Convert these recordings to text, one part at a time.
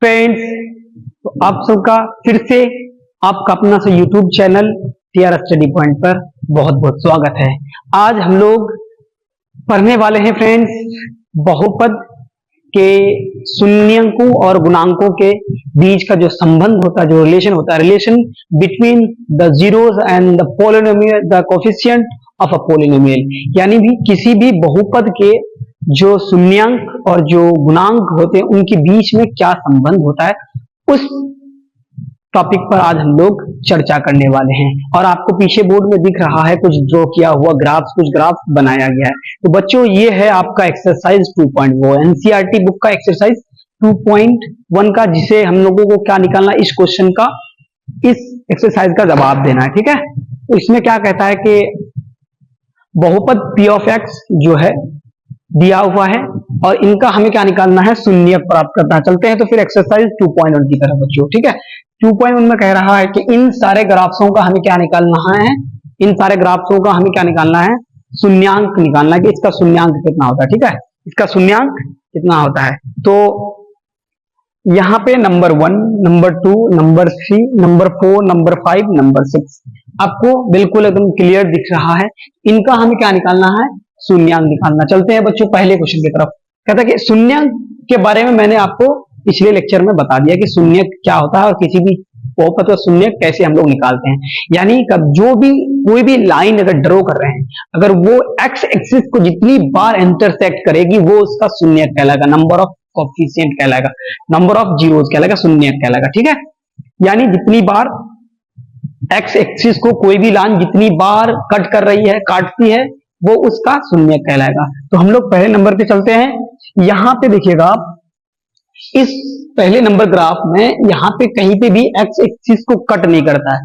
Friends, तो आप सबका फिर से आपका अपना सा YouTube channel TR study point पर बहुत बहुत स्वागत है। आज हम लोग पढ़ने वाले हैं फ्रेंड्स बहुपद के शून्यंकों और गुणांकों के बीच का जो संबंध होता है, जो रिलेशन होता है, relation between the zeros and the polynomial, the coefficient of a polynomial, यानी भी किसी भी बहुपद के जो शून्यंक और जो गुणांक होते हैं उनके बीच में क्या संबंध होता है, उस टॉपिक पर आज हम लोग चर्चा करने वाले हैं। और आपको पीछे बोर्ड में दिख रहा है कुछ ड्रॉ किया हुआ ग्राफ्स, कुछ ग्राफ बनाया गया है। तो बच्चों, ये है आपका एक्सरसाइज 2.1 एनसीईआरटी बुक का एक्सरसाइज 2.1 का, जिसे हम लोगों को क्या निकालना, इस क्वेश्चन का, इस एक्सरसाइज का जवाब देना है। ठीक है, तो इसमें क्या कहता है कि बहुपद p ऑफ x जो है दिया हुआ है और इनका हमें क्या निकालना है, शून्यक प्राप्त करना है। चलते हैं तो फिर एक्सरसाइज 2.1 की तरफ बच्चों। ठीक है, 2.1 में कह रहा है कि इन सारे ग्राफ्सों का हमें क्या निकालना है, इन सारे ग्राफ्सों का हमें क्या निकालना है, शून्यांक निकालना है कि इसका शून्यांक कितना होता है। ठीक है, इसका शून्यांक कितना होता है। तो यहाँ पे number 1, number 2, number 3, number 4, number 5, number 6 आपको बिल्कुल एकदम क्लियर दिख रहा है। इनका हमें क्या निकालना है, शून्यांक निकालना। चलते हैं बच्चों पहले क्वेश्चन की तरफ। कहता है कि शून्यांक के बारे में मैंने आपको पिछले लेक्चर में बता दिया कि शून्यक क्या होता है और किसी भी बहुपद का शून्यक कैसे हम लोग निकालते हैं। यानी कब जो भी कोई भी लाइन अगर ड्रॉ कर रहे हैं, अगर वो एक्स एक्सिस को जितनी बार इंटरसेक्ट करेगी वो उसका शून्यक कहलाएगा, नंबर ऑफ कोफिशिएंट कहलाएगा, नंबर ऑफ जीरोस कहलाएगा, शून्यक कहलाएगा। ठीक है, यानी जितनी बार एक्स एक्सिस को कोई भी लाइन जितनी बार कट कर रही है, काटती है, वो उसका शून्यक कहलाएगा। तो हम लोग पहले नंबर पे चलते हैं। यहां पे देखिएगा, इस पहले नंबर ग्राफ में यहां पे कहीं पे भी एक्स एक्सिस को कट नहीं करता है।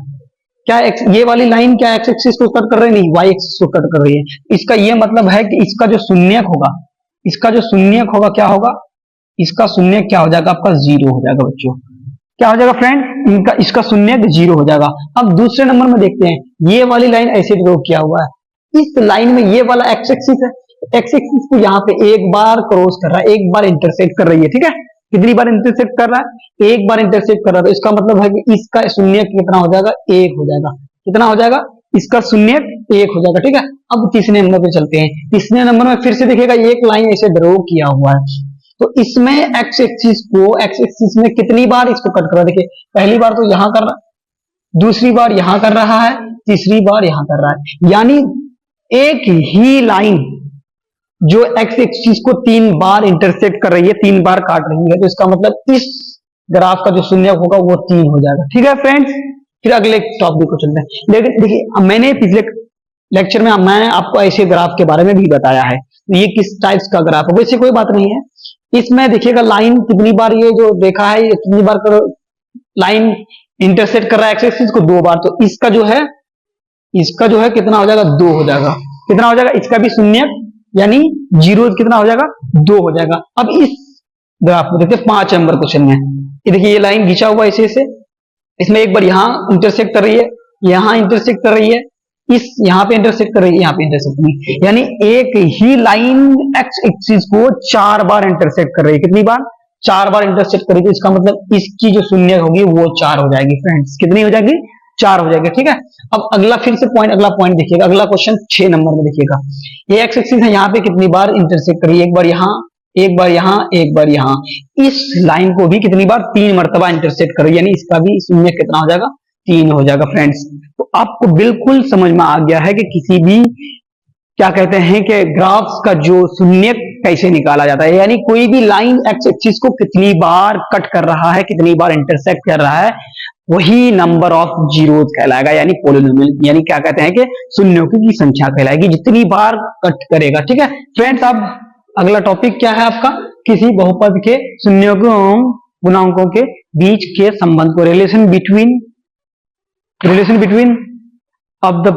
क्या ये वाली लाइन क्या एक्स एक्सिस को कट कर रही है? नहीं, वाई एक्सिस को कट कर रही है। इसका ये मतलब है कि इसका जो शून्यक होगा, इसका जो शून्यक होगा क्या होगा, इसका शून्यक क्या हो जाएगा, आपका जीरो हो जाएगा बच्चों। क्या हो जाएगा फ्रेंड, इनका इसका शून्यक जीरो हो जाएगा। अब दूसरे नंबर में देखते हैं, ये वाली लाइन ऐसे ड्रॉ किया हुआ है, इस लाइन में ये वाला एक्स एक्सिस है, एक्स एक्सिस को यहाँ पे एक बार क्रॉस कर रहा है, एक बार इंटरसेक्ट कर रही है। ठीक है, कितनी बार इंटरसेक्ट कर रहा है, एक बार इंटरसेक्ट कर रहा है। तो इसका मतलब है कि इसका शून्यक कितना हो जाएगा, एक हो जाएगा। कितना हो जाएगा, इसका शून्यक एक हो जाएगा। ठीक है, अब तीसरे नंबर पे चलते हैं। तीसरे नंबर में फिर से देखिएगा एक लाइन ऐसे ड्रॉ किया हुआ है, तो इसमें एक्स एक्सिस में कितनी बार इसको कट कर रहा है। देखिए, पहली बार तो यहां कर रहा है, दूसरी बार यहां कर रहा है, तीसरी बार यहां कर रहा है। यानी एक ही लाइन जो एक्स एक्सिस को 3 बार इंटरसेक्ट कर रही है, 3 बार काट रही है, तो इसका मतलब इस ग्राफ का जो शून्यक होगा वो 3 हो जाएगा। ठीक है फ्रेंड्स, फिर अगले टॉपिक को चलते हैं। लेकिन देखिए, मैंने पिछले लेक्चर में मैं आपको ऐसे ग्राफ के बारे में भी बताया है, ये किस टाइप्स का ग्राफ है, वैसे कोई बात नहीं है। इसमें देखिएगा लाइन कितनी बार, ये जो देखा है, ये कितनी बार लाइन इंटरसेक्ट कर रहा है एक्स एक्सिस को, 2 बार। तो इसका जो है कितना हो जाएगा, 2 हो जाएगा। कितना हो जाएगा, इसका भी शून्यक यानी जीरो कितना हो जाएगा, 2 हो जाएगा। अब इस ग्राफ में देखते हैं 5 नंबर क्वेश्चन में, ये देखिए ये लाइन खींचा हुआ ऐसे से, इसमें एक बार यहाँ इंटरसेक्ट कर रही है, यहाँ इंटरसेक्ट कर रही है, इस यहाँ पे इंटरसेक्ट कर रही है, यहाँ पे इंटरसेक्ट कर रही है। यानी एक ही लाइन एक्स एक्सिस को 4 बार इंटरसेक्ट कर रही है। कितनी बार, 4 बार इंटरसेक्ट करेगी। इसका मतलब इसकी जो शून्यक होगी वो 4 हो जाएगी फ्रेंड्स। कितनी हो जाएगी, 4 हो जाएगी। ठीक है, अब अगला फिर से पॉइंट, अगला पॉइंट देखिएगा, अगला क्वेश्चन 6 नंबर में देखिएगा। ये एक्स एक्सिस है, यहाँ पे कितनी बार इंटरसेक्ट कर रही है, एक बार यहाँ, एक बार यहाँ, एक बार यहाँ। इस लाइन को भी कितनी बार, 3 मरतबा इंटरसेक्ट कर रही है, यानी इसका भी शून्यक कितना हो जाएगा, 3 हो जाएगा फ्रेंड्स। तो आपको बिल्कुल समझ में आ गया है कि किसी भी क्या कहते हैं कि ग्राफ्स का जो शून्यक कैसे निकाला जाता है। यानी कोई भी लाइन एक्स एक्सिस को कितनी बार कट कर रहा है, कितनी बार इंटरसेक्ट कर रहा है, वही नंबर ऑफ जीरोस कहलाएगा, यानी पोलिनोमियल, यानी क्या कहते हैं कि शून्यों की संख्या कहलाएगी, जितनी बार कट करेगा। ठीक है फ्रेंड्स, अब अगला टॉपिक क्या है आपका, किसी बहुपद के शून्यों गुणांकों के बीच के संबंध को, relation between of the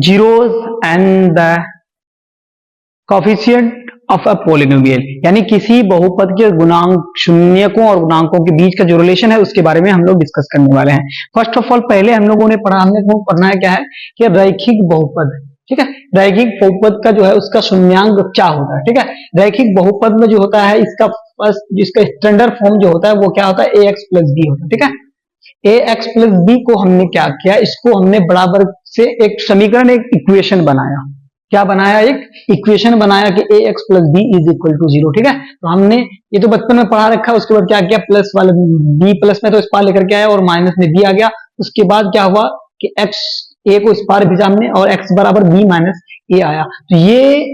zeros and the coefficient of a polynomial, यानी किसी बहुपद के गुणांक, शून्यकों और गुणांकों के बीच का जो रिलेशन है उसके बारे में हम लोग डिस्कस करने वाले हैं। फर्स्ट ऑफ ऑल पहले हम लोगों ने पढ़ना है क्या है कि रैखिक बहुपद। ठीक है, रैखिक बहुपद का जो है उसका शून्यांक क्या होता है। ठीक है, रैखिक बहुपद में जो होता है इसका बस जिसका स्टैंडर्ड फॉर्म जो होता है वो क्या होता है, ए एक्स प्लस बी होता है। ठीक है, ए एक्स प्लस बी को हमने क्या किया, इसको हमने बराबर से एक समीकरण, एक इक्वेशन बनाया। क्या बनाया, एक इक्वेशन बनाया कि a x plus b is equal to 0। ठीक है, तो हमने ये तो बचपन में पढ़ा रखा है। उसके बाद क्या किया, प्लस वाले बी प्लस में तो इस पार लेकर के आया और माइनस में बी आ गया। उसके बाद क्या हुआ कि एक्स ए को इस पार भेजा हमने और एक्स बराबर बी माइनस ए आया। तो ये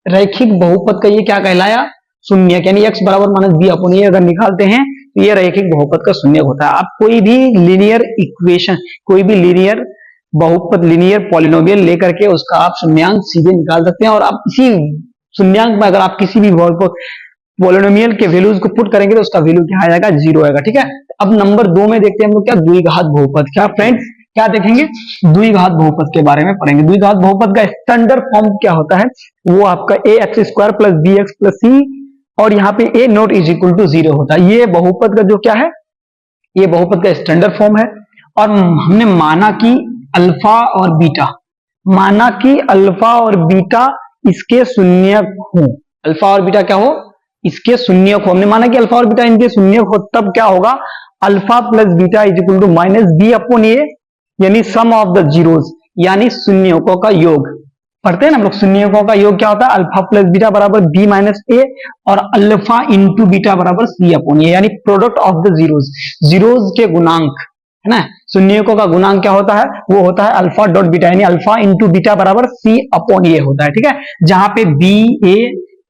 रैखिक बहुपद का ये क्या कहलाया, शून्य, यानी एक्स बराबर माइनस बी अपन ये अगर निकालते हैं तो ये रैखिक बहुपद का शून्य होता है। आप कोई भी लीनियर इक्वेशन, कोई भी लीनियर बहुपद, लीनियर पॉलिनोमियल लेकर के उसका आप शून्यांक सीधे निकाल सकते हैं। और आप इसी शून्यांक में अगर आप किसी भी पॉलिनोमियल के वैल्यूज को पुट करेंगे तो उसका वैल्यू क्या आ जाएगा, 0 आएगा। ठीक है, अब नंबर 2 में देखते हैं हम लोग क्या, द्विघात बहुपद। क्या फ्रेंड्स, क्या देखेंगे, द्विघात बहुपद के बारे में पढ़ेंगे। द्विघात बहुपद का स्टैंडर्ड फॉर्म क्या होता है, वो आपका a x square plus b x plus c और यहाँ पे a naught is equal to 0 होता है। ये बहुपद का जो क्या है, ये बहुपद का स्टैंडर्ड फॉर्म है। और हमने माना कि अल्फा और बीटा, माना कि अल्फा और बीटा इसके शून्यक हो, अल्फा और बीटा क्या हो, इसके शून्यक हो। हमने माना कि अल्फा और बीटा इनके शून्यक हो, तब क्या होगा, alpha plus beta is equal to minus b upon a, यानी सम ऑफ द जीरोस, यानी शून्यकों का योग। पढ़ते हैं ना हम लोग, शून्यकों का योग क्या होता है, अल्फा प्लस बीटा बराबर बी माइनस ए और अल्फा इंटू बीटा बराबर सी अपॉन ए, यानी product of the zeros, zeros के गुणांक है ना। शून्यकों का गुणांक क्या होता है, वो होता है अल्फा डॉट बीटा, यानी अल्फा इंटू बीटा बराबर सी अपॉन ए होता है। ठीक है, जहां पे बी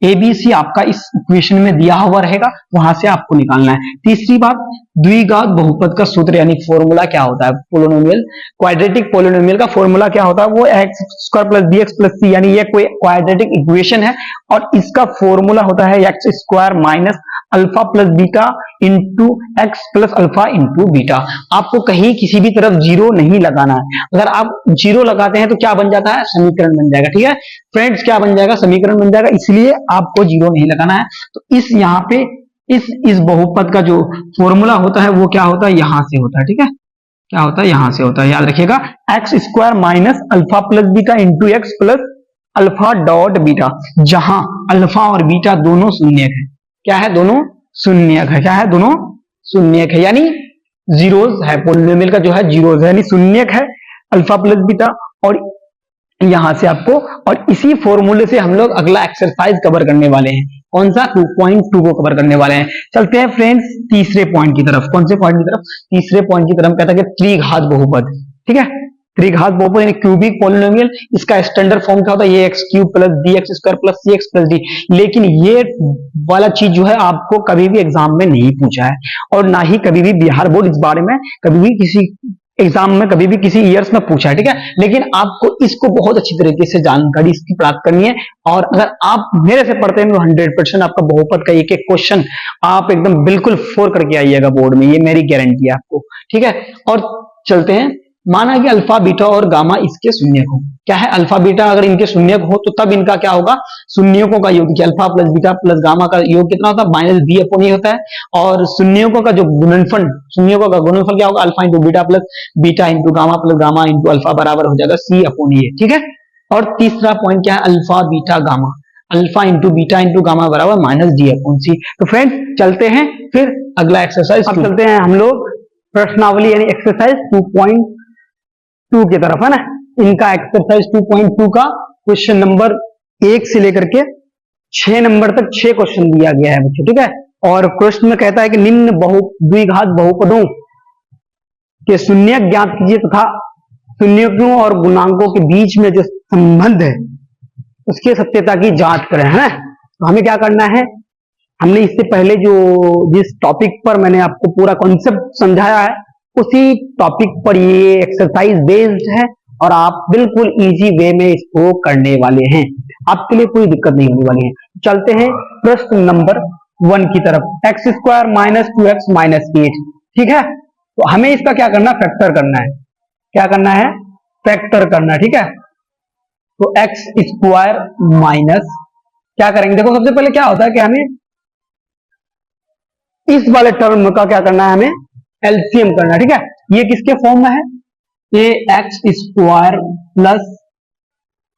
ए बी सी आपका इस इक्वेशन में दिया हुआ रहेगा, वहां से आपको निकालना है। तीसरी बात, द्विघात बहुपद का सूत्र यानी फॉर्मूला क्या होता है, पोलिनोमियल, क्वाड्रेटिक पोलिनोमियल का फॉर्मूला क्या होता है, वो x square plus b x plus c, यानी ये कोई क्वाड्रेटिक इक्वेशन है और इसका फॉर्मूला होता है x square minus alpha plus beta into x plus alpha into beta. आपको कहीं किसी भी तरफ 0 नहीं लगाना है। अगर आप 0 लगाते हैं तो क्या बन जाता है, समीकरण बन जाएगा। ठीक है फ्रेंड्स, क्या बन जाएगा, समीकरण बन जाएगा, इसलिए आपको 0 नहीं लगाना है। तो इस यहाँ पे इस बहुपद का जो फॉर्मूला होता है वो क्या होता है, यहां से होता है। ठीक है, क्या होता है, यहां से होता है, याद रखिएगा, x square minus alpha plus beta into x plus alpha dot beta, जहां अल्फा और बीटा दोनों शून्यक है। क्या है, दोनों शून्यक है। क्या है, दोनों शून्यक है, यानी जीरोस है, पोलिनोमियल का जो है जीरोस है, यानी शून्यक है अल्फा प्लस बीटा। और यहां से आपको, और इसी फॉर्मूले से हम लोग अगला एक्सरसाइज कवर करने वाले हैं। कौन सा, 2.2 को कवर करने वाले हैं। चलते हैं फ्रेंड्स तीसरे पॉइंट की तरफ। कौन से पॉइंट की तरफ, तीसरे पॉइंट की तरफ कहता है कि त्रिघात बहुपद। ठीक है, त्रिघात बहुपद यानी क्यूबिक पॉलिनोमियल। इसका स्टैंडर्ड फॉर्म क्या होता है, ये x cube plus b x square plus c x plus d. लेकिन ये वाला चीज जो है आपको कभी भी एग्जाम में नहीं पूछा है, और ना ही कभी भी बिहार बोर्ड इस बारे में कभी भी किसी एग्जाम में, कभी भी किसी ईयर्स में पूछा है। ठीक है, लेकिन आपको इसको बहुत अच्छी तरीके से जानकारी इसकी प्राप्त करनी है। और अगर आप मेरे से पढ़ते हैं तो 100% आपका बहुपद का एक एक क्वेश्चन आप एकदम बिल्कुल 4 करके आइएगा बोर्ड में, ये मेरी गारंटी है आपको। ठीक है, और चलते हैं, माना कि अल्फा बीटा और गामा इसके शून्यक हो। क्या है, अल्फा बीटा अगर इनके शून्यक हो तो तब इनका क्या होगा, शून्यकों का योग, alpha plus beta plus gamma का योग कितना होता है, माइनस बी अपॉन ए होता है। और शून्यकों का जो गुणनफल, शून्यकों का गुणनफल क्या होगा, alpha into beta plus beta into gamma plus gamma into alpha बराबर हो जाएगा सी अपॉन ए। ठीक है, और तीसरा पॉइंट क्या है, alpha beta gamma, alpha into beta into gamma बराबर माइनस डी अपॉन सी। तो फ्रेंड्स चलते हैं फिर अगला एक्सरसाइज। अब चलते हैं हम लोग प्रश्नावली यानी एक्सरसाइज 2.2 की तरफ, है ना। इनका एक्सरसाइज 2.2 का क्वेश्चन नंबर 1 से लेकर के 6 नंबर तक 6 क्वेश्चन दिया गया है बच्चों। ठीक है, और क्वेश्चन में कहता है कि निम्न द्विघात बहुपदों के शून्यक ज्ञात कीजिए तथा शून्यकों और गुणांकों के बीच में जो संबंध है उसकी सत्यता की जांच करें, है ना। तो हमें क्या करना है, हमने इससे पहले जिस टॉपिक पर मैंने आपको पूरा कॉन्सेप्ट समझाया है उसी टॉपिक पर ये एक्सरसाइज बेस्ड है, और आप बिल्कुल इजी वे में इसको करने वाले हैं, आपके लिए कोई दिक्कत नहीं होने वाली है। चलते हैं प्रश्न नंबर 1 की तरफ, x square minus 2x minus 8। ठीक है, तो हमें इसका क्या करना, फैक्टर करना है। क्या करना है, फैक्टर करना है। ठीक है, तो एक्स स्क्वायर माइनस, क्या करेंगे, देखो सबसे पहले क्या होता है कि हमें इस वाले टर्म का क्या करना है, हमें एलसीएम करना है। ठीक है, ये किसके फॉर्म में है, ये x square plus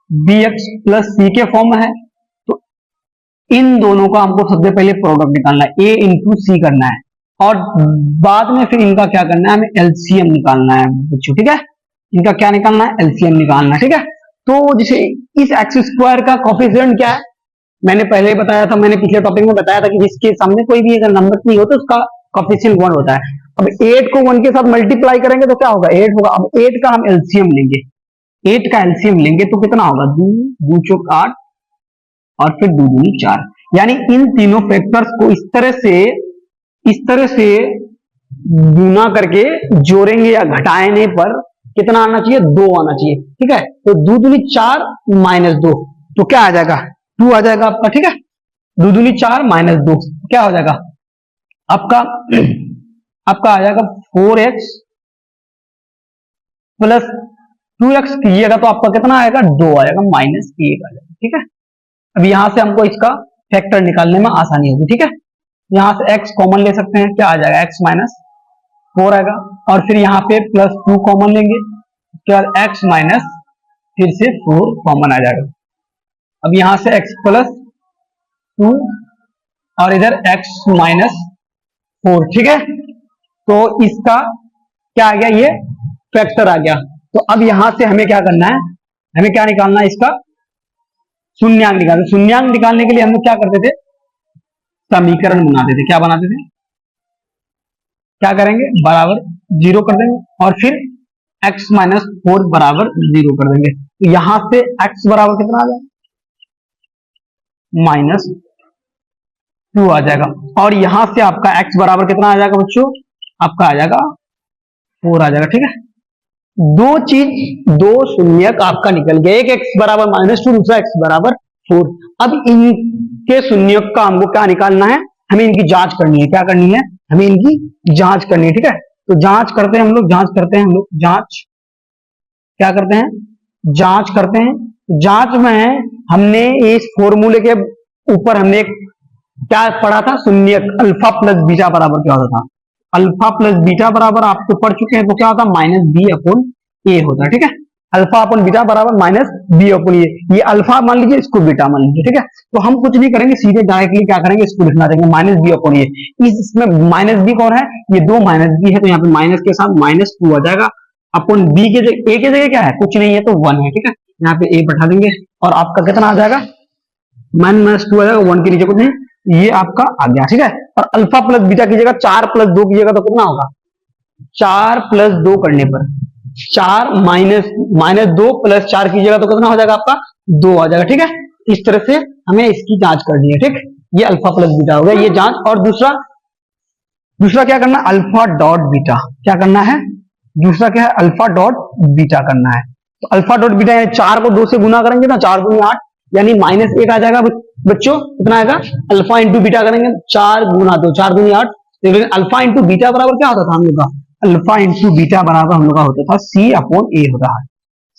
b x plus c के फॉर्म में है। तो इन दोनों का हमको सबसे पहले प्रोडक्ट निकालना है, ए इंटू सी करना है, और बाद में फिर इनका क्या करना है, हमें एलसीएम निकालना है बच्चों, ठीक है। इनका क्या निकालना है, एलसीएम निकालना है, ठीक है। तो जैसे इस एक्स स्क्वायर का कोफिशिएंट क्या है, मैंने पहले बताया था, मैंने पिछले टॉपिक में बताया था कि जिसके सामने कोई भी अगर नंबर नहीं हो तो उसका कोफिशिएंट 1 होता है। अब 8 को 1 के साथ मल्टीप्लाई करेंगे तो क्या होगा, 8 होगा। अब 8 का हम एलसीएम लेंगे, 8 का एलसीएम लेंगे तो कितना होगा, 2 2 चौक 8 और फिर 2 दूनी 4। यानी इन तीनों फैक्टर्स को इस तरह से गुना करके जोड़ेंगे या घटाने पर कितना आना चाहिए, 2 आना चाहिए, ठीक है। तो 2 दूनी 4 माइनस 2 तो क्या आ जाएगा, 2 आ जाएगा आपका, ठीक है। 2 दूनी 4 माइनस 2 क्या हो जाएगा आपका, आपका आ जाएगा 4x प्लस 2x कीजिएगा तो आपका कितना आएगा, 2 आएगा, माइनस 1 आ जाएगा, ठीक है। अब यहां से हमको इसका फैक्टर निकालने में आसानी होगी, ठीक है। यहां से x कॉमन ले सकते हैं, क्या आ जाएगा, x माइनस 4 आएगा, और फिर यहाँ पे प्लस 2 कॉमन लेंगे, उसके बाद x माइनस फिर से 4 कॉमन आ जाएगा। अब यहां से x प्लस 2 और इधर x माइनस 4, ठीक है। तो इसका क्या आ गया, ये फैक्टर आ गया। तो अब यहां से हमें क्या करना है, हमें क्या निकालना है, इसका शून्यांक निकालना। शून्यांक निकालने के लिए हम लोग क्या करते थे, समीकरण बनाते थे, क्या बनाते थे, क्या करेंगे, बराबर 0 कर देंगे और फिर x माइनस 4 बराबर 0 कर देंगे। तो यहां से x बराबर कितना आ जाएगा, माइनस 2 आ जाएगा, और यहां से आपका x बराबर कितना आ जाएगा बच्चों, आपका आ जाएगा 4 आ जाएगा, ठीक है। दो शून्यक आपका निकल गया, एक x बराबर -2, दूसरा x बराबर 4। अब इनके शून्यक का हमको क्या निकालना है, हमें इनकी जांच करनी है, क्या करनी है, हमें इनकी जांच करनी है, ठीक है। तो जांच करते हैं हम लोग, जांच क्या करते हैं, जांच करते हैं। जांच में हमने इस फॉर्मूले के ऊपर हमने क्या पढ़ा था, शून्यक अल्फा प्लस बीटा बराबर क्या होता था, अल्फा प्लस बीटा बराबर आपको पढ़ चुके हैं, तो क्या होता है, माइनस बी अपॉन ए होता है, ठीक है। अल्फा अपॉन बीटा बराबर माइनस बी अपॉन ए, ये अल्फा मान लीजिए, इसको बीटा मान लीजिए, ठीक है। तो हम कुछ नहीं करेंगे, सीधे डायरेक्टली क्या करेंगे, इसको लिखना देंगे माइनस बी अपॉन ए। इसमें माइनस बी कौन है, ये 2 माइनस बी है, तो यहाँ पे माइनस के साथ -2 आ जाएगा, अपॉन बी के जगह, ए के जगह क्या है, कुछ नहीं है, तो 1 है, ठीक है। यहाँ पे ए बैठा देंगे और आपका कितना आ जाएगा, -2 आ जाएगा, 1 के नीचे कुछ नहीं, ये आपका आ गया, ठीक है। और अल्फा प्लस बीटा कीजिएगा, 4 प्लस 2 कीजिएगा तो कितना होगा, 4 प्लस 2 करने पर 4 माइनस 2 प्लस 4 कीजिएगा तो कितना हो जाएगा, आपका 2 आ जाएगा, ठीक है। इस तरह से हमें इसकी जांच करनी है, ठीक। ये अल्फा प्लस बीटा हो गया, ये जांच। और दूसरा क्या करना है, अल्फा डॉट बीटा, क्या करना है, दूसरा क्या है, अल्फा डॉट बीटा करना है। तो अल्फा डॉट बीटा यानी 4 को 2 से गुना करेंगे ना, 4 दूनी 8, यानी -1 आ जाएगा बच्चों, कितना आएगा, अल्फा इंटू बीटा करेंगे, 4 गुना 2, 4 दूनी 8, अल्फा इंटू बीटा बराबर क्या होता था हम लोग का, अल्फा इंटू बीटा बराबर हम लोग का होता था C अपॉन ए होता है,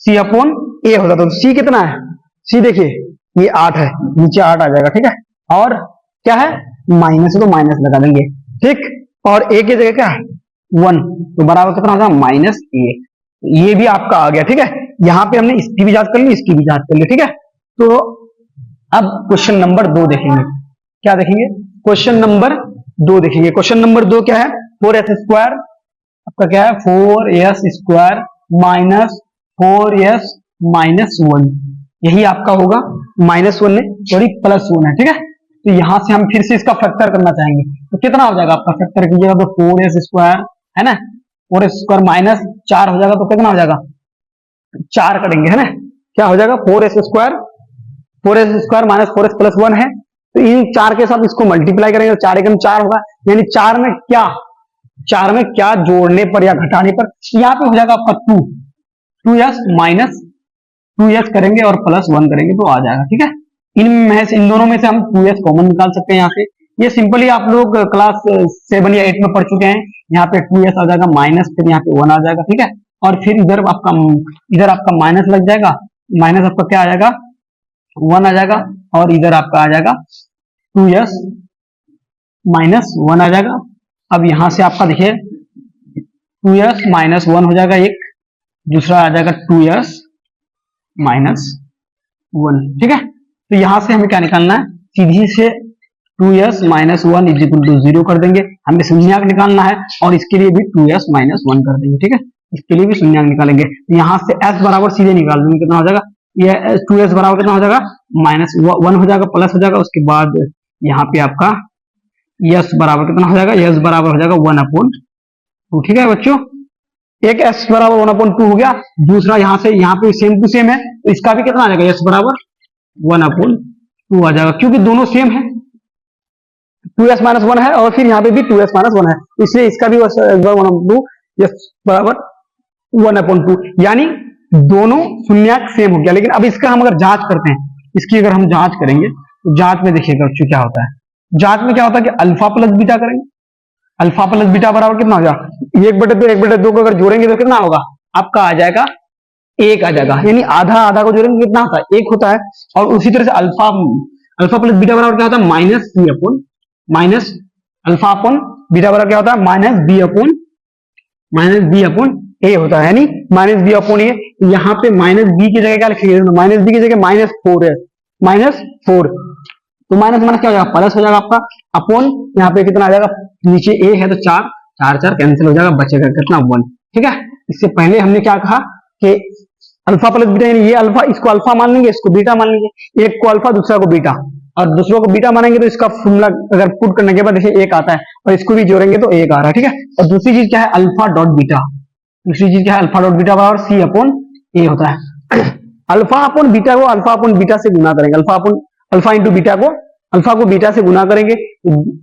C अपॉन ए होता था। तो C कितना है, C देखिए ये 8 है, नीचे 8 आ जाएगा, ठीक है। और क्या है, माइनस है तो माइनस लगा देंगे, ठीक। और ए की जगह क्या है, 1, तो बराबर कितना होगा, -1। ये भी आपका आ गया, ठीक है। यहाँ पे हमने इसकी भी जांच कर ली, इसकी भी जांच कर ली, ठीक है। तो अब क्वेश्चन नंबर 2 देखेंगे, क्या देखेंगे, क्वेश्चन नंबर 2 देखेंगे। क्वेश्चन नंबर 2 क्या है, 4s स्क्वायर, आपका क्या है, 4s square minus 4s minus 1, यही आपका होगा, -1 है सॉरी +1 है, ठीक है। तो यहां से हम फिर से इसका फैक्टर करना चाहेंगे, तो कितना हो जाएगा आपका, फैक्टर कीजिएगा तो 4s स्क्वायर है ना, 4s स्क्वायर माइनस 4 हो जाएगा, तो कितना हो जाएगा, 4 करेंगे, है ना, क्या हो जाएगा, 4s square minus 4s plus 1 है। तो इन 4 के साथ इसको मल्टीप्लाई करेंगे तो 4 एकम 4 होगा, यानी 4 में क्या जोड़ने पर या घटाने पर, यहाँ पे हो जाएगा आपका 2s माइनस 2s करेंगे और +1 करेंगे तो आ जाएगा, ठीक है। इन दोनों में से हम 2s कॉमन निकाल सकते हैं यहाँ से। ये सिंपली आप लोग क्लास 7 या 8 में पढ़ चुके हैं। यहाँ पे 2s आ जाएगा माइनस, फिर यहाँ पे 1 आ जाएगा, ठीक है। और फिर इधर आपका माइनस लग जाएगा, माइनस आपका क्या आ जाएगा, 1 आ जाएगा, और इधर आपका आ जाएगा 2s माइनस 1 आ जाएगा। अब यहां से आपका देखिए 2s माइनस 1 हो जाएगा एक, दूसरा आ जाएगा 2s माइनस 1, ठीक है। तो यहां से हमें क्या निकालना है, सीधी से 2s minus 1 is equal to 0 कर देंगे। हमें शून्यक निकालना है और इसके लिए भी 2s माइनस 1 कर देंगे। ठीक है, इसके लिए भी शून्यक निकालेंगे। यहाँ से s बराबर सीधे निकाल देंगे, कितना हो जाएगा, ये 2s बराबर कितना हो जाएगा, माइनस 1 हो जाएगा, प्लस हो जाएगा। उसके बाद यहाँ पे आपका s बराबर कितना हो जाएगा, s बराबर हो जाएगा 1/2। ठीक है बच्चों, एक s बराबर 1/2 हो गया। दूसरा यहाँ से यहाँ पे सेम टू सेम है, तो इसका भी कितना आ जाएगा, s बराबर 1/2 आ जाएगा, क्योंकि दोनों सेम है। 2s माइनस 1 है और फिर यहाँ पे भी 2s माइनस 1 है, इसलिए इसका भी 1/2, s बराबर 1/2, यानी दोनों शून्यक सेम हो गया। लेकिन अब इसका हम अगर जांच करते हैं, इसकी अगर हम जांच करेंगे तो जांच में देखिएगा बच्चों क्या होता है। जांच में क्या होता है कि अल्फा प्लस बीटा करेंगे, अल्फा प्लस बीटा बराबर कितना हो जाएगा, 1/2 को अगर जोड़ेंगे तो कितना होगा, आपका आ जाएगा 1 आ जाएगा, यानी आधा आधा को जोड़ेंगे कितना होता है, 1 होता है। और उसी तरह से अल्फा प्लस बीटा बराबर क्या होता है, माइनस अल्फा अपॉन बीटा बराबर क्या होता है, माइनस बी अपॉन ए होता है, यानी माइनस बी अपॉन ए। यहाँ पे माइनस बी की जगह क्या लिखेंगे, माइनस बी की जगह -4 है, -4, तो माइनस माइनस क्या हो जाएगा, प्लस हो जाएगा आपका, अपॉन यहाँ पे कितना आ जाएगा, नीचे ए है तो 4 कैंसिल हो जाएगा, बचेगा कितना 1। ठीक है, इससे पहले हमने क्या कहा कि अल्फा प्लस बीटा, यानी ये अल्फा, इसको अल्फा मान लेंगे, इसको बीटा मान लेंगे, एक को अल्फा दूसरा को बीटा, और दूसरों को बीटा मानेंगे तो इसका फॉर्मूला अगर पुट करने के बाद देखिए 1 आता है, और इसको भी जोड़ेंगे तो 1 आ रहा है। ठीक है, और दूसरी चीज क्या है, अल्फा डॉट बीटा, दूसरी चीज क्या है, अल्फा डॉट बीटा बराबर c अपॉन ए होता है। अल्फा अपॉन बीटा को अल्फा अपॉन बीटा से गुना करेंगे, अल्फा इंटू बीटा को, अल्फा को बीटा से गुना करेंगे,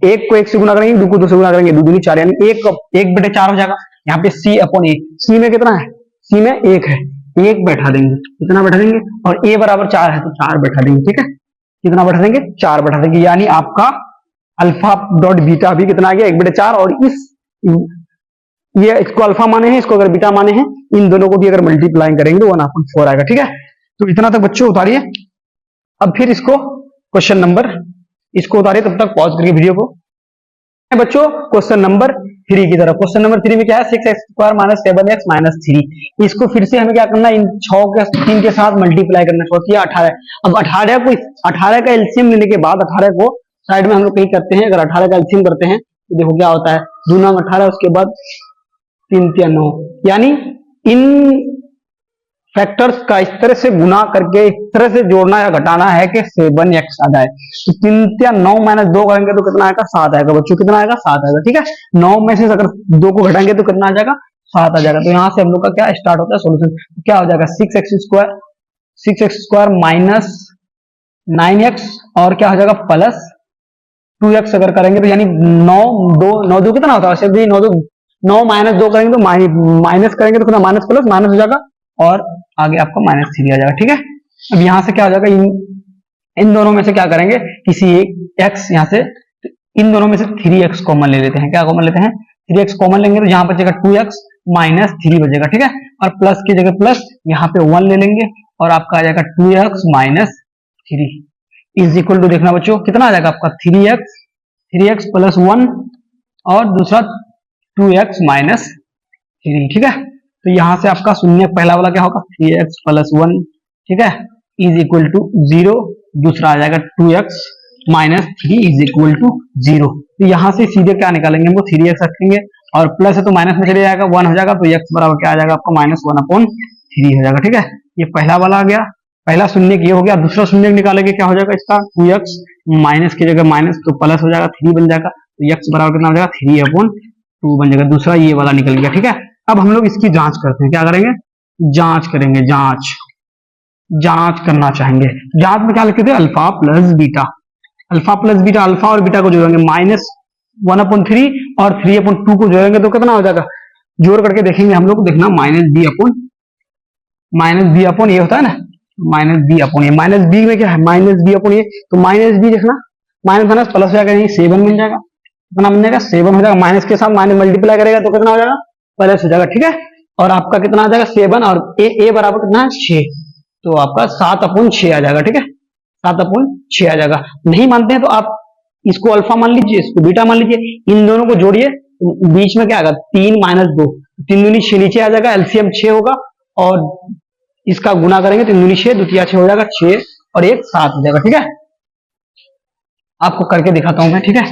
1 को 1 से गुना करेंगे, 2 को 2 से गुना करेंगे, 2 दूनी 4, यानी 1/4 हो जाएगा। यहाँ पे c अपॉन ए, सी में कितना है, सी में 1 है, 1 बैठा देंगे, कितना बैठा देंगे, और a बराबर 4 है तो 4 बैठा देंगे। ठीक है, कितना बैठा देंगे, 4 बैठा देंगे, यानी आपका अल्फा डॉट बीटा भी कितना आ गया, 1/4। और ये इसको अल्फा माने हैं, इसको अगर बीटा माने हैं, इन दोनों को भी अगर मल्टीप्लाई करेंगे तो 1/4 आएगा। ठीक है, तो इतना तक बच्चों उतारिए। अब फिर इसको क्वेश्चन नंबर, इसको उतारिए, तब तक पॉज करके वीडियो को। बच्चों क्वेश्चन नंबर 3 की तरफ, क्वेश्चन नंबर 3 में क्या है, 6x² माइनस 7x माइनस 3। इसको फिर से हमें क्या करना है, इन 3 के साथ मल्टीप्लाई करना है, 18। अब 18 का एलसीएम लेने के बाद 18 को साइड में हम लोग कहीं करते हैं, अगर 18 का एलसीएम करते हैं तो देखो क्या होता है, 2 9 18, उसके बाद 3 3 9, यानी इन फैक्टर्स का इस तरह से गुना करके इस तरह से जोड़ना या घटाना है कि 7x आ जाए। तो 3 3 9 माइनस 2 करेंगे तो कितना आएगा, 7 आएगा बच्चों, कितना आएगा, 7 आएगा। ठीक है, 9 में से अगर 2 को घटाएंगे तो कितना आ जाएगा, 7 आ जाएगा। तो यहाँ से हम लोग का क्या स्टार्ट होता है सोल्यूशन, क्या हो जाएगा, 6x² माइनस 9x और क्या हो जाएगा प्लस 2x अगर करेंगे तो, यानी 9 2 कितना होता है, 9 माइनस 2 करेंगे तो माइनस करेंगे तो कितना, माइनस प्लस माइनस हो जाएगा, और आगे आपका -3 आ जाएगा। ठीक है, अब यहाँ से क्या हो जाएगा, इन दोनों में से क्या करेंगे, किसी एक x यहाँ से, इन दोनों में से 3x कॉमन ले लेते हैं, क्या कॉमन लेते हैं, 3x कॉमन लेंगे तो यहाँ पर बचेगा 2x माइनस 3 बचेगा। ठीक है, और प्लस की जगह प्लस, यहाँ पे 1 ले लेंगे और आपका आ जाएगा 2x minus 3 is equal to, देखना बच्चों कितना आ जाएगा आपका, 3x प्लस 1 और दूसरा 2x माइनस 3। ठीक है, तो यहां से आपका शून्य पहला वाला क्या होगा, 3x प्लस 1, ठीक है, इज इक्वल टू 0, दूसरा आ जाएगा 2x minus 3 is equal to 0। तो यहां से सीधे क्या निकालेंगे, हमको 3x रखेंगे और प्लस है तो माइनस में चले जाएगा, 1 हो जाएगा, तो x बराबर क्या आ जाएगा आपका, -1/3 हो जाएगा। ठीक है, ये पहला वाला आ गया, पहला शून्य ये हो गया। दूसरा शून्य निकालेंगे, क्या हो जाएगा इसका, 2x माइनस की जगह माइनस तो प्लस हो जाएगा, 3 बन जाएगा, तो x बराबर कितना हो जाएगा, 3/2 बन जाएगा। दूसरा ये वाला निकल गया। ठीक है, अब हम लोग इसकी जांच करते हैं, क्या करेंगे, जांच करेंगे, जांच करना चाहेंगे। जांच में क्या लिखे थे, अल्फा प्लस बीटा, अल्फा और बीटा को जोड़ेंगे, -1/3 और 3/2 को जोड़ेंगे तो कितना हो जाएगा, जोड़ करके देखेंगे हम लोग, देखना -b/, ये होता है ना, -b/, में क्या है, -b/, तो -b देखना, माइनस माइनस प्लस हो जाएगा, नहीं 7 बन जाएगा, कितना बन जाएगा, 7 हो जाएगा, माइनस के साथ माइनस मल्टीप्लाई करेगा तो कितना हो जाएगा, प्लस हो जाएगा। ठीक है, और आपका कितना आ जाएगा 7, और a बराबर कितना है 6, तो आपका 7/6 आ जाएगा। ठीक है, 7/6 आ जाएगा। नहीं मानते हैं तो आप इसको अल्फा मान लीजिए, इसको बीटा मान लीजिए, इन दोनों को जोड़िए, बीच में क्या आएगा, 3 - 2, 3 दूनी 6 नीचे आ जाएगा, एलसीएम 6 होगा, और इसका गुना करेंगे 3 दूनी 6, द्वितीय 6 हो जाएगा, 6 और 1 7 हो जाएगा। ठीक है, आपको करके दिखाता हूं मैं, ठीक है।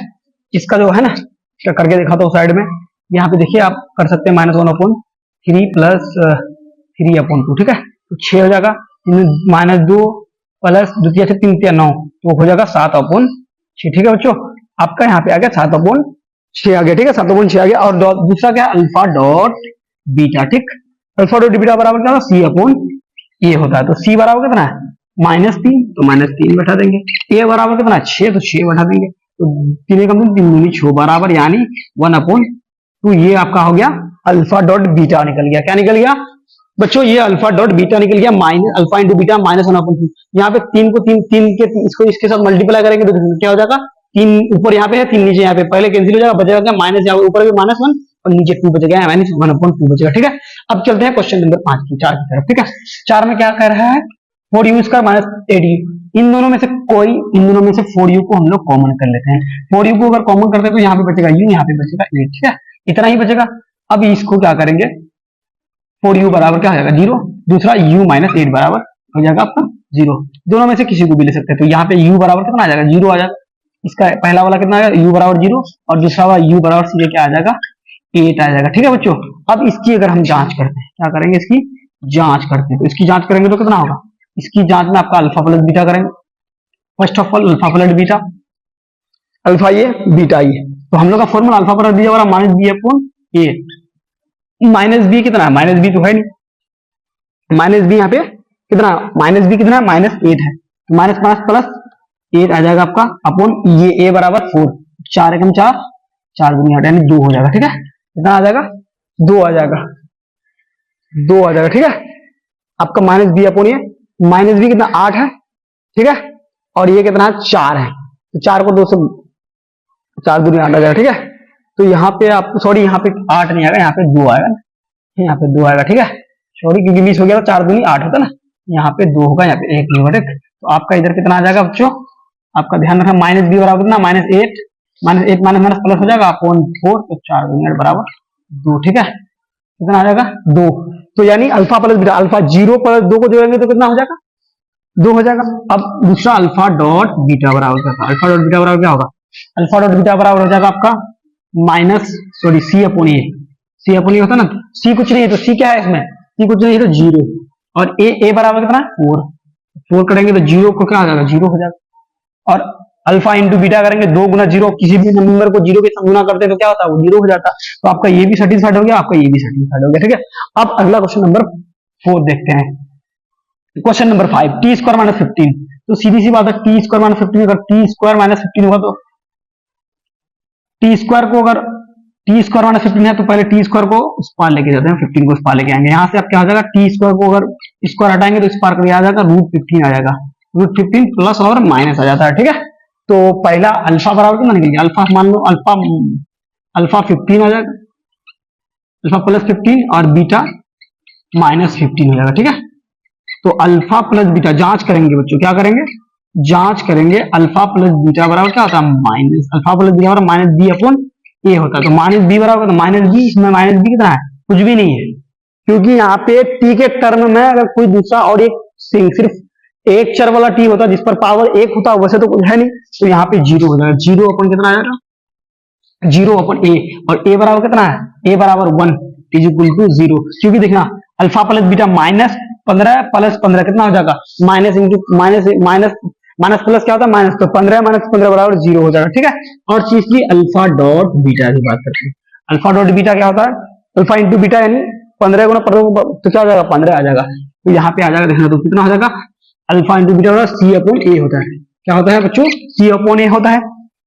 इसका जो है ना, इसका करके दिखाता हूँ साइड में। यहाँ पे देखिए आप कर सकते हैं -1/3 प्लस 3/2, ठीक है। तो 6 हो जाएगा, -2 प्लस द्वितीय से 3 9, तो हो जाएगा 7/6, ठीक है बच्चों। आपका यहाँ पे आ गया 7/6 आ गया, ठीक है, 7/6 आ गया। और दूसरा क्या, अल्फा डॉट बीटा, ठीक। अल्फा डॉट बीटा बराबर क्या होगा, C/A होता है। तो C बराबर कितना है, -3, तो -3 बैठा देंगे। A बराबर कितना है, 6, तो 6 बैठा देंगे। तो 3 कम 3 दूनी 6 बराबर, यानी 1/2। ये आपका हो गया अल्फा डॉट बीटा निकल गया। क्या निकल गया बच्चों, ये अल्फा डॉट बीटा निकल गया, माइनस अल्फा इंटू बीटा -1/3। यहाँ पे 3 को 3 के इसको इसके साथ मल्टीप्लाई करेंगे तो क्या हो जाएगा, 3 ऊपर यहाँ पे है, 3 नीचे यहाँ पे, पहले कैंसिल हो जाएगा, बचेगा क्या माइनस, यहाँ ऊपर भी -1 और नीचे 2 बचेगा, -1/2 बचेगा, ठीक है। अब चलते हैं क्वेश्चन नंबर 5 की 4 की तरफ, ठीक है। 4 में क्या कह रहा है, 4u² -8u। इन दोनों में से 4u को हम लोग कॉमन कर लेते हैं। 4u को अगर कॉमन करते हैं तो यहाँ पे बचेगा u, यहाँ पे बचेगा 8, ठीक है, इतना ही बचेगा। अब इसको क्या करेंगे, 4u बराबर क्या हो जाएगा 0, दूसरा u - 8 बराबर हो जाएगा आपका 0। दोनों में से किसी को भी ले सकते हैं। तो यहाँ पे u बराबर कितना आ जाएगा, 0 आ जाएगा। इसका पहला वाला कितना आ जाएगा, u बराबर 0, और दूसरा वाला u बराबर सीधे क्या आ जाएगा, 8 आ जाएगा, ठीक है बच्चों। अब इसकी अगर हम जांच करते हैं, क्या करेंगे, इसकी जांच करते हैं। तो इसकी जांच करेंगे तो कितना होगा, इसकी जांच में आपका अल्फा प्लस बीटा करेंगे। First of all alpha plus beta, alpha ये बीटा ये, तो हम लोग का फॉर्मूला अल्फा प्लस बीटा बराबर -b/a। -b कितना है, -b तो है नहीं, -b यहाँ पे कितना, -b कितना है, -8 है, तो -5 प्लस 8 आ जाएगा आपका अपॉन ये a बराबर 4, 4 एकम 4, 4 दूनी 8, यानी 2 हो जाएगा, ठीक है। कितना आ जाएगा, 2 आ जाएगा, 2 आ जाएगा, ठीक है। आपका -b अपॉन ये, -b कितना 8 है, ठीक है, और ये कितना है 4 है, तो 4 को 2 से 4 दूनी 8 आ जाएगा, ठीक है। तो यहाँ पे आप सॉरी, यहाँ पे 8 नहीं आएगा, यहाँ पे 2 आएगा ना, यहाँ पे 2 आएगा, ठीक है, सॉरी, क्योंकि 20 हो गया तो 4 दूनी 8 होता ना, यहाँ पे 2 होगा, यहाँ पे 1 नहीं होगा, ठीक। तो आपका इधर कितना आ जाएगा बच्चों, आपका ध्यान रखना, -b बराबर कितना, -8 माइनस प्लस हो जाएगा अपॉन 4, तो 4 दूनी 8 बराबर 2, ठीक है। कितना आ जाएगा 2। तो यानी alpha plus beta, alpha 0 plus 2 को जोड़ेंगे तो कितना हो जाएगा, 2 हो जाएगा। अब दूसरा अल्फा डॉट बीटा बराबर क्या था, अल्फा डॉट बीटा बराबर क्या होगा, अल्फा डॉट बीटा बराबर हो जाएगा आपका C/A होता ना, C कुछ नहीं है तो C क्या है इसमें, C कुछ नहीं है तो 0, और A बराबर कितना 4 करेंगे तो 0 को क्या आ जाएगा, 0 हो जाएगा। और अल्फा इंटू बीटा करेंगे, 2 गुना 0, किसी भी नंबर को 0 के साथ गुना करते हैं तो क्या होता है, वो 0 हो जाता है। तो आपका ये भी सेटिस्फाइड हो गया, आपका ये भी सेटिस्फाइड हो गया, ठीक है। अब अगला क्वेश्चन नंबर 4 देखते हैं। Question number 5, t² - 15। तो सीधी सी बात है, t² - 15, अगर t² - 15 होगा तो t² को अगर t² - 15 है तो पहले t² को उस पार लेके जाते हैं, 15 को उस पार लेके आएंगे। यहाँ से अब क्या हो जाएगा, t² को अगर स्क्वायर हटाएंगे तो इस पार करके आ जाएगा √15 आ जाएगा, √15 प्लस और माइनस आ जाता है, ठीक है। तो पहला अल्फा बराबर कितना निकल गया, अल्फा मान लो अल्फा 15 आ जाएगा, अल्फा प्लस 15 और बीटा -15 हो जाएगा, ठीक है। तो अल्फा प्लस बीटा जांच करेंगे बच्चों, क्या करेंगे, जांच करेंगे, अल्फा प्लस बीटा बराबर क्या होता है, माइनस अल्फा प्लस बीटा बराबर -b अपॉन a होता है। तो -b बराबर -b, इसमें -b कितना है, कुछ भी नहीं है, क्योंकि यहाँ पे t के टर्म में अगर कोई दूसरा और एक सिर्फ एक चर वाला t होता जिस पर पावर 1 होता, वैसे तो कुछ है नहीं, तो यहाँ पे 0 हो जाएगा, 0 अपन कितना आ जाएगा, 0 अपन a, और a बराबर कितना है, a बराबर 1 इज इक्वल टू 0, क्योंकि देखना अल्फा प्लस बीटा -15 प्लस 15 कितना हो जाएगा, माइनस इंटू माइनस प्लस क्या होता है माइनस, तो 15 - 15 बराबर 0 हो जाएगा, ठीक है। और चीज की अल्फा डॉट बीटा की बात करते हैं, अल्फा डॉट बीटा क्या होता है, अल्फा इंटू बीटा, यानी 15 गुना 15 तो क्या हो जाएगा, 15 आ जाएगा। तो यहाँ पे आ जाएगा, देखना तो कितना हो जाएगा, अल्फा इंटू बीटा बराबर C/A होता है। क्या होता है बच्चों, C/A होता है।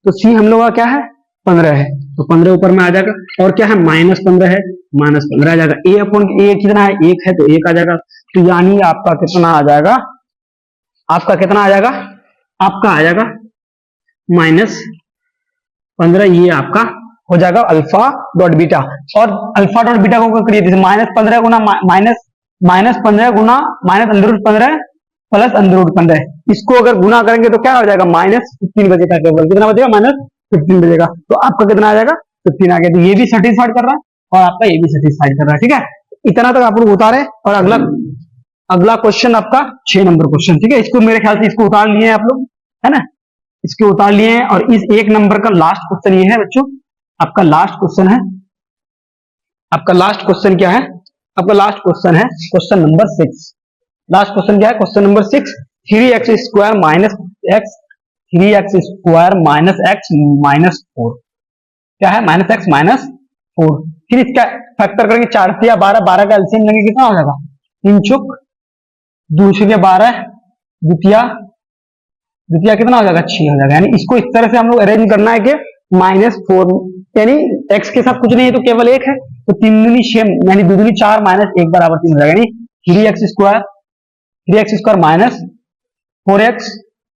तो C हम लोग का क्या है, 15 है, तो 15 ऊपर में आ जाएगा, और क्या है -15 है, -15 आ जाएगा। A कितना है, 1 है, तो 1 आ जाएगा। तो यानी आपका कितना आ जाएगा, आपका कितना आ जाएगा, आपका आ जाएगा -15, ये आपका हो जाएगा अल्फा डॉट बीटा। और अल्फा डॉट बीटा को करिए, जैसे -15 गुना -15 गुना -√15 प्लस √15, इसको अगर गुना करेंगे तो क्या हो जाएगा, -15 बचेगा, केवल कितना बचेगा, -15 बचेगा। तो आपका कितना आ जाएगा, 15 आ गया। तो ये भी सेटिस्फाइड कर रहा है और आपका ये भी सेटिस्फाइड कर रहा है, ठीक है। इतना तक आप लोग उतारे, और अगला क्वेश्चन आपका 6 नंबर क्वेश्चन, ठीक है। इसको मेरे ख्याल से इसको उतार लिए आप लोग, है ना, इसके उतार लिए हैं। और इस एक नंबर का लास्ट क्वेश्चन ये है बच्चों, आपका लास्ट क्वेश्चन है। आपका लास्ट क्वेश्चन क्या है? आपका लास्ट क्वेश्चन है क्वेश्चन नंबर 6। लास्ट क्वेश्चन क्या है? Question number 6, 3x square minus x 3x square minus x minus 4 क्या है? Minus x minus 4। फिर इसका फैक्टर करेंगे, 4 से 12, 12 का एलसीएम लेंगे, कितना हो जाएगा? 3 चौक 2 के 12, द्वितीय कितना हो जाएगा? 6 हो जाएगा। यानी इसको इस तरह से हम लोग अरेंज करना है कि -4, यानी x के साथ कुछ नहीं है तो केवल 1 है, तो 3 दूनी 6 यानी 2 दूनी 4 माइनस 1 बराबर 3 हो जाएगा। यानी 3x square minus 4x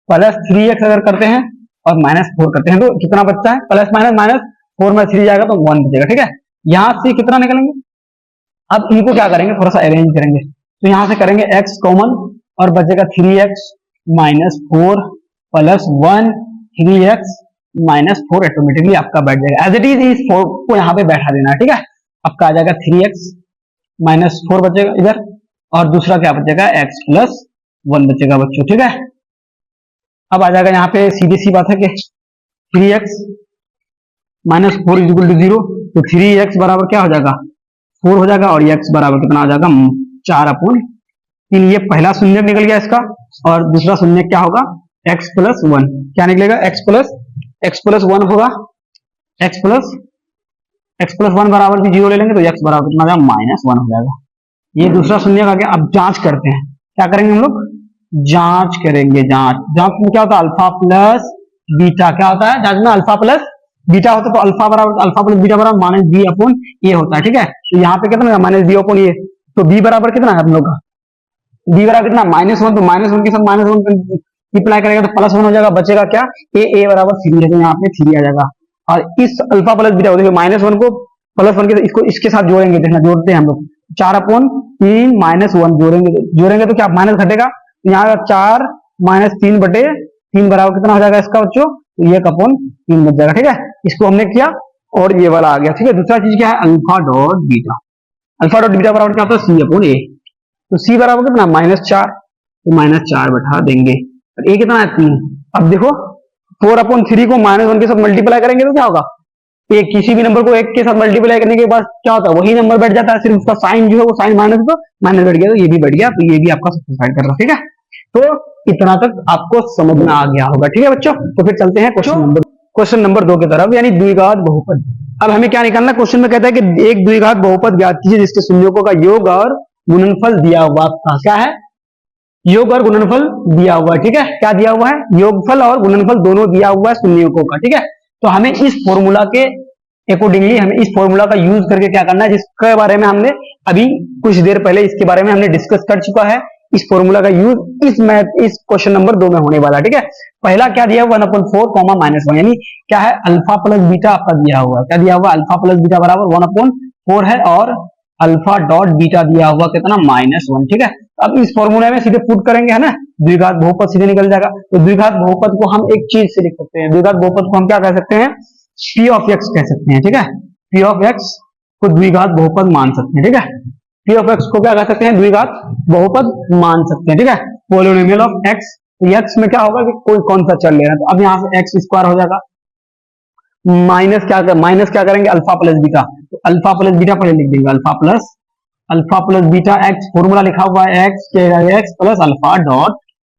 plus 3x अगर करते हैं और माइनस 4 करते हैं तो कितना बचता है? प्लस माइनस माइनस 4 में 3 जाएगा तो 1 बचेगा। ठीक है, यहां से कितना निकलेंगे? अब इनको क्या करेंगे? थोड़ा सा अरेंज करेंगे। तो यहां से करेंगे x कॉमन और बचेगा 3x minus 4 plus 1, 3x minus 4 automatically आपका बैठ जाएगा। एज इट इज इस 4 को यहाँ पे बैठा देना है। ठीक है, आपका आ जाएगा 3x माइनस 4 बचेगा इधर, और दूसरा क्या बचेगा? x प्लस 1 बचेगा बच्चों। ठीक है, अब आ जाएगा यहाँ पे सीधी सी बात है कि 3x minus 4 is equal to 0, तो 3x बराबर क्या हो जाएगा? 4 हो जाएगा, और x बराबर कितना हो जाएगा? 4/3। ये पहला शून्य निकल गया इसका, और दूसरा शून्य क्या होगा? x प्लस 1 क्या निकलेगा? x प्लस 1 होगा। x प्लस 1 बराबर भी 0 ले लेंगे तो x बराबर कितना हो जाएगा? -1 हो जाएगा। ये दूसरा शून्य का क्या? अब जांच करते हैं। क्या करेंगे हम लोग? जांच करेंगे। जांच में क्या होता है? Alpha plus beta. क्या होता है जांच में? अल्फा प्लस बीटा होता है, तो अल्फा प्लस बीटा बराबर -b/a होता है। ठीक है, तो यहाँ पे कितना -b/a, तो b बराबर कितना है हम लोग का? b बराबर कितना? -1, तो -1 के साथ -1 अप्लाई करेगा तो +1 हो जाएगा। बचेगा क्या? a बराबर 3 है, तो यहाँ पे 3 आ जाएगा। और इस अल्फा प्लस बीटा देखिए -1 को +1 के इसको इसके साथ जोड़ेंगे। देखना, जोड़ते हैं हम लोग। 4/3 -1 जोड़ेंगे तो क्या माइनस घटेगा? यहाँ 4 - 3/3 बराबर कितना हो जाएगा इसका बच्चों? तो 1/3 बच जाएगा। ठीक है, इसको हमने किया और ये वाला आ गया। ठीक है, दूसरा चीज क्या है? Alpha dot beta. Alpha dot beta बराबर क्या होता है? c/a। तो c बराबर कितना? -4, तो -4 बैठा देंगे। और a कितना है? 3। अब देखो 4/3 को -1 के साथ मल्टीप्लाई करेंगे तो क्या होगा? एक किसी भी नंबर को 1 के साथ मल्टीप्लाई करने के बाद क्या होता है? वही नंबर बैठ जाता है, सिर्फ उसका साइन जो है वो साइन माइनस, तो माइनस बैठ गया, तो ये भी बैठ गया, तो ये भी आपका सैटिस्फाइड कर रहा है। ठीक है, तो इतना तक आपको समझ में आ गया होगा। ठीक है बच्चों, तो फिर चलते हैं क्वेश्चन नंबर 2 की तरफ, यानी द्विघात बहुपद। अब हमें क्या निकालना? क्वेश्चन में कहता है कि एक द्विघात बहुपद ज्ञात कीजिए जिसके शून्यों का योग और गुणनफल दिया हुआ था। क्या है? योग और गुणनफल दिया हुआ है। ठीक है, क्या दिया हुआ है? योगफल और गुणनफल दोनों दिया हुआ है शून्यों का। ठीक है, तो हमें इस फॉर्मूला के अकॉर्डिंगली हमें इस फॉर्मूला का यूज करके क्या करना है, जिसके बारे में हमने अभी कुछ देर पहले इसके बारे में हमने डिस्कस कर चुका है। इस फॉर्मूला का यूज इस क्वेश्चन नंबर 2 में होने वाला है। ठीक है, पहला क्या दिया हुआ? 1/4 -1, यानी क्या है? अल्फा प्लस बीटा आपका दिया हुआ है। क्या दिया हुआ? अल्फा प्लस बीटा बराबर 1/4 है, और अल्फा डॉट बीटा दिया हुआ कितना? -1। ठीक है, अब इस फॉर्मूला में सीधे पुट करेंगे, है ना, द्विघात बहुपद सीधे निकल जाएगा। तो द्विघात बहुपद को हम एक चीज से लिख सकते हैं, द्विघात बहुपद को हम क्या कह सकते हैं? p ऑफ x कह सकते हैं। ठीक है, p ऑफ x को द्विघात बहुपद मान सकते हैं। ठीक है, p ऑफ x को क्या कह सकते हैं? द्विघात बहुपद मान सकते हैं। ठीक है, पॉलिनोमियल ऑफ x। तो x में क्या होगा कि कोई कौन सा चल ले रहा है, तो अब यहाँ से x स्क्वायर हो जाएगा, माइनस क्या करेंगे? Alpha plus beta. तो अल्फा प्लस बीटा पहले लिख देंगे, alpha plus beta x, formula लिखा हुआ है x plus alpha dot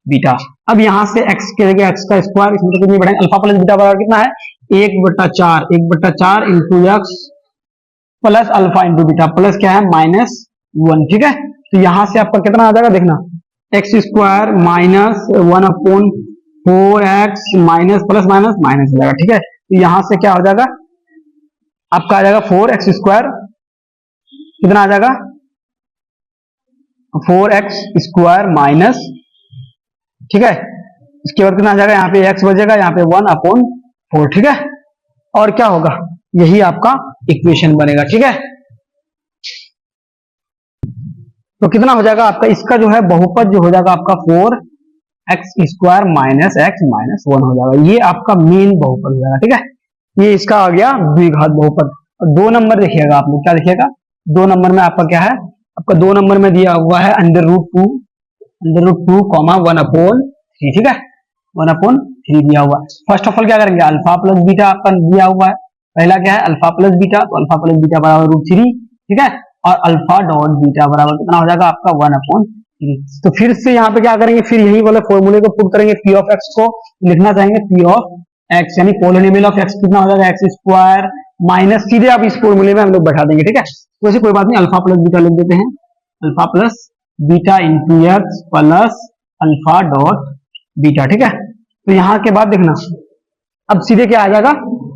beta. अब यहाँ से x के जगह x का स्क्वायर, इसमें तो कुछ नहीं बढ़ेगा। अल्फा प्लस बीटा बराबर कितना है? 1/4 into x plus alpha into beta, plus क्या है? -1। ठीक है, तो यहां से आपका कितना आ जाएगा? देखना, x square -1/4x minus plus minus minus हो जाएगा। ठीक है, तो यहां से क्या हो जाएगा? आपका आ जाएगा 4x स्क्वायर, कितना आ जाएगा? 4x स्क्वायर माइनस, ठीक है, इसके बाद कितना आ जाएगा? यहाँ पे x बचेगा, यहाँ पे 1/4। ठीक है, और क्या होगा? यही आपका इक्वेशन बनेगा। ठीक है, तो कितना हो जाएगा आपका? इसका जो है बहुपद जो हो जाएगा आपका 4x square minus x minus 1 हो जाएगा। ये आपका मेन बहुपद हो जाएगा। ठीक है, ये इसका आ गया द्विघात बहुपद। और 2 नंबर देखिएगा आप लोग, क्या देखिएगा? 2 नंबर में आपका क्या है? आपका 2 नंबर में दिया हुआ है √2, 1/3। ठीक है, 1/3 3 दिया हुआ है। फर्स्ट ऑफ ऑल क्या करेंगे, अल्फा प्लस बीटा आपका दिया हुआ है, पहला क्या है अल्फा प्लस बीटा, तो अल्फा प्लस बीटा बराबर √3, ठीक है, और अल्फा डॉट बीटा बराबर कितना हो जाएगा आपका 1/3। तो फिर से यहाँ पे क्या करेंगे, फिर यही वाले फॉर्मूले को पुट करेंगे, पी ऑफ एक्स को लिखना चाहेंगे पी ऑफ एक्स यानी पॉलिनोमियल ऑफ एक्स कितना हो जाएगा एक्स स्क्वायर माइनस, सीधे आप इस फॉर्मूले में हम लोग बैठा देंगे, ठीक है। तो ऐसे कोई बात नहीं, अल्फा प्लस बीटा लिख देते हैं, alpha plus beta into x plus alpha dot beta, ठीक है। तो यहाँ के बाद देखना अब सीधे क्या आ जाएगा,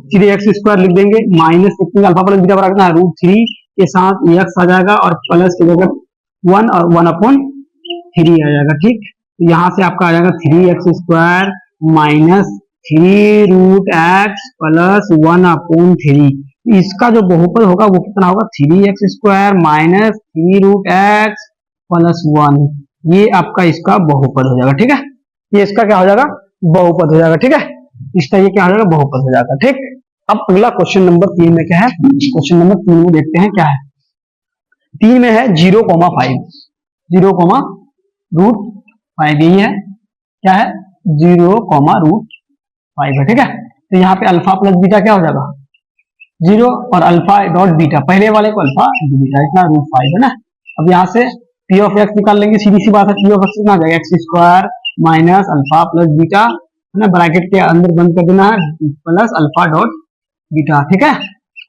सीधे एक्स स्क्वायर लिख देंगे माइनस अल्फा प्लस बीटा बराबर कितना √3 के साथ एक्स आ जाएगा और प्लस की जगह 1 और 1/3 आ जाएगा, ठीक। तो यहाँ से आपका आ जाएगा 3x square minus 3√x plus 1/3। इसका जो बहुपद होगा वो कितना होगा 3x square minus 3√x plus 1, ये आपका इसका बहुपद हो जाएगा, ठीक है। ये इसका क्या हो जाएगा बहुपद हो जाएगा, ठीक है, इसका ये क्या हो जाएगा बहुपद हो जाएगा, ठीक। अब अगला क्वेश्चन नंबर 3 में क्या है, क्वेश्चन नंबर 3 में देखते हैं क्या है। 3 में है 0,5, 0,√5 यही है, क्या है 0,√5 है, ठीक है। तो यहाँ पे अल्फा प्लस बीटा क्या हो जाएगा 0 और अल्फा डॉट बीटा, पहले वाले को अल्फा इंटू बीटा इतना √5 है ना। अब यहाँ से पी ऑफ एक्स निकाल लेंगे, सीधी सी बात है, पी ऑफ एक्स कितना आ जाएगा x square minus alpha plus beta है ना, ब्रैकेट के अंदर बंद कर देना है प्लस अल्फा डॉट बीटा, ठीक है।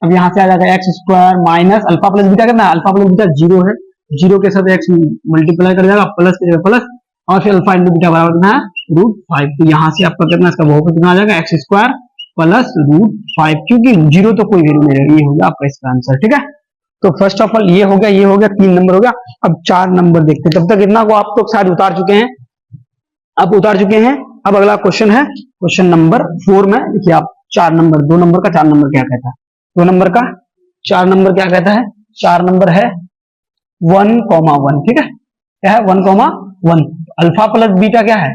अब यहाँ से आ जाएगा x square minus alpha plus beta कितना है, अल्फा प्लस बीटा 0 है, 0 के साथ एक्स मल्टीप्लाई कर जाएगा प्लस के प्लस और फिर अल्फा इंटू बीटा बराबर कितना है √5। तो यहाँ से आपका कितना इसका बहुपद कितना आ जाएगा एक्स स्क्वायर प्लस √5, क्योंकि 0 तो कोई वैल्यू नहीं रहेगी, ये होगा आपका इसका आंसर, ठीक है। तो फर्स्ट ऑफ ऑल ये हो गया, ये हो गया, 3 नंबर हो गया। अब 4 नंबर देखते हैं, तब तक इतना को आप लोग शायद उतार चुके हैं, आप उतार चुके हैं। अब अगला क्वेश्चन है क्वेश्चन नंबर 4 में, देखिए आप 4 नंबर 2 नंबर का 4 नंबर क्या कहता है, 2 नंबर का 4 नंबर क्या कहता है, 4 नंबर है 1,1, ठीक है, क्या है 1,1। अल्फा प्लस बीटा क्या है,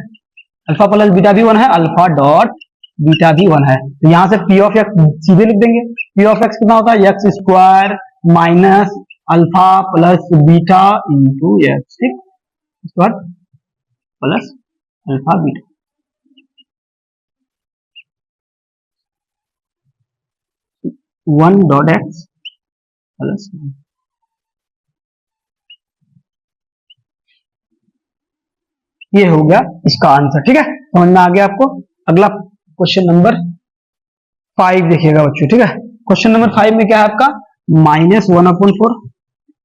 अल्फा प्लस बीटा भी 1 है, अल्फा डॉट बीटा भी 1 है। तो यहाँ से पी ऑफ एक्स सीधे लिख देंगे, पी ऑफ एक्स कितना होता है x square minus alpha plus beta into x, ठीक, square plus alpha beta. One dot x plus, ये हो गया इसका आंसर, ठीक है, समझ में आ गया आपको। अगला क्वेश्चन नंबर 5 देखिएगा बच्चों, ठीक है। क्वेश्चन नंबर 5 में क्या है आपका -1/4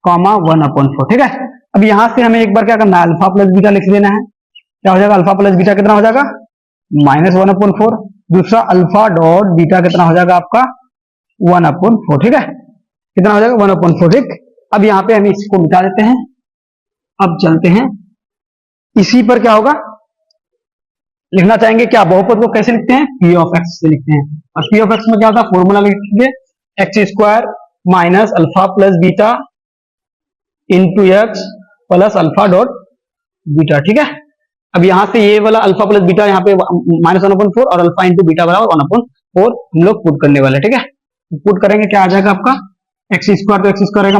कॉमा 1/4, ठीक है। अब यहां से हमें एक बार क्या करना है अल्फा प्लस बीटा लिख लेना है, क्या हो जाएगा अल्फा प्लस बीटा कितना हो जाएगा -1/4, दूसरा अल्फा डॉट बीटा कितना हो जाएगा आपका 1/4, ठीक है, कितना हो जाएगा 1/4, ठीक। अब यहाँ पे हम इसको मिटा देते हैं, अब चलते हैं इसी पर क्या होगा लिखना चाहेंगे, क्या बहुपद को कैसे लिखते हैं पी ऑफ एक्स से लिखते हैं, और पी ऑफ एक्स में क्या होता है फॉर्मूला लिखेंगे x square minus alpha plus beta into x plus alpha dot beta, ठीक है। अब यहां से ये वाला अल्फा प्लस बीटा यहाँ पे -1/4 और अल्फा इंटू बीटा बराबर 1/4 हम लोग पुट करने वाले, ठीक है। पुट करेंगे क्या आ जाएगा आपका एक्स स्क्वायर, तो एक्स स्क्वायर रहेगा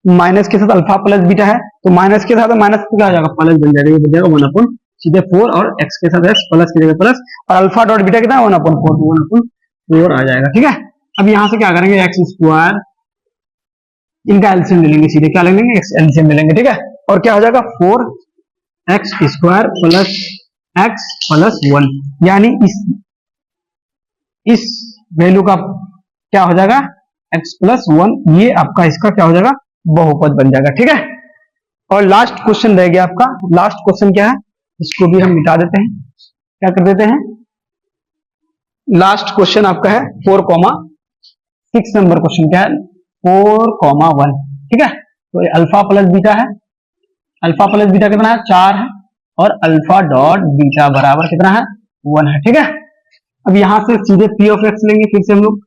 माइनस के साथ अल्फा प्लस बीटा है, तो माइनस के साथ माइनस क्या आ जाएगा प्लस बन जाएगा, ये बन जाएगा 1/4 सीधे 4 और एक्स के साथ एक्स प्लस की जगह प्लस और अल्फा डॉट बीटा कितना 1/4 आ जाएगा, ठीक है। अब यहां से क्या करेंगे एक्स स्क्वायर इनका एलसीएम ले लेंगे, सीधे क्या ले लेंगे एलसीएम ले लेंगे, ठीक है। और क्या हो जाएगा 4x square plus x plus 1, यानी इस वैल्यू का क्या हो जाएगा x प्लस 1, ये आपका इसका क्या हो जाएगा बहुपद बन जाएगा, ठीक है। और लास्ट क्वेश्चन रह गया आपका, लास्ट क्वेश्चन क्या है इसको भी हम मिटा देते हैं, क्या कर देते हैं, लास्ट क्वेश्चन आपका है 4,6 नंबर क्वेश्चन क्या है 4,1, ठीक है। तो अल्फा प्लस बीटा है, अल्फा प्लस बीटा कितना है 4 है और अल्फा डॉट बीटा बराबर कितना है 1 है, ठीक है। अब यहां से सीधे पी ऑफ एक्स लेंगे, फिर से हम लोग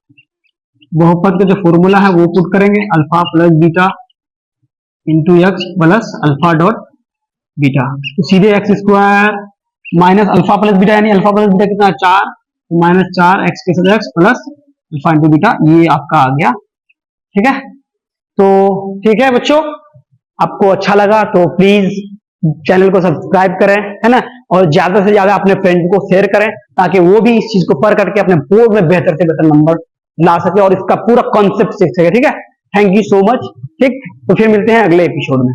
बहुपद का जो फॉर्मूला है वो पुट करेंगे alpha plus beta into x plus alpha dot beta, तो सीधे x square minus alpha plus beta यानी अल्फा प्लस बीटा कितना है 4, तो -4 एक्स के साथ x plus alpha into beta, ये आपका आ गया, ठीक है। तो ठीक है बच्चों, आपको अच्छा लगा तो प्लीज चैनल को सब्सक्राइब करें, है ना, और ज्यादा से ज्यादा अपने फ्रेंड्स को शेयर करें ताकि वो भी इस चीज को पढ़ करके अपने बोर्ड में बेहतर से बेहतर नंबर ला सके और इसका पूरा कॉन्सेप्ट सीख सके। ठीक है, थैंक यू सो मच। ठीक, तो फिर मिलते हैं अगले एपिसोड में।